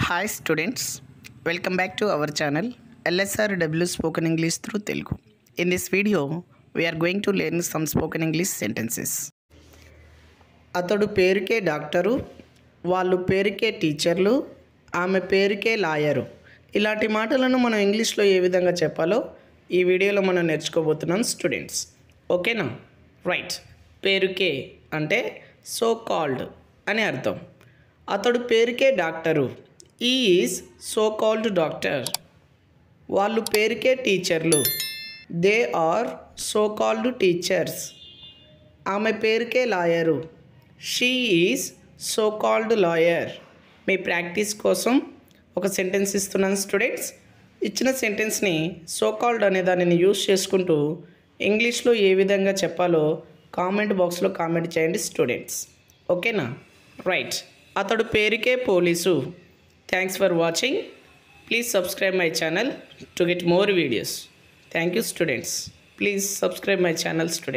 Hi students, welcome back to our channel LSRW Spoken English through Telugu. In this video, we are going to learn some spoken English sentences. అతడు పేరుకే doctor, వాళ్ళు పేరుకే టీచర్లు, ఆమె పేరుకే lawyer. ఇలాంటి మాటలను మనం ఇంగ్లీష్లో ఏ విధంగా చెప్పాలో ఈ వీడియోలో మనం నేర్చుకోబోతున్నాం స్టూడెంట్స్. ఓకేనా? రైట్. పేరుకే అంటే సో కాల్డ్ అని అర్థం. అతడు పేరుకే doctor, is so called doctor. వాళ్ళు పేరుకే టీచర్లు, they are so called teachers. ఆమె పేరుకే lawyer, she is so called lawyer. మీ ప్రాక్టీస్ కోసం ఒక సెంటెన్స్ ఇస్తున్నాను స్టూడెంట్స్. ఇచ్చిన సెంటెన్స్ని సో కాల్డ్ అనే దానిని యూజ్ చేసుకుంటూ ఇంగ్లీష్లో ఏ విధంగా చెప్పాలో కామెంట్ బాక్స్లో కామెంట్ చేయండి స్టూడెంట్స్. ఓకేనా? రైట్. అతడు పేరుకే police. Thanks for watching. Please subscribe my channel to get more videos. Thank you students. Please subscribe my channel students.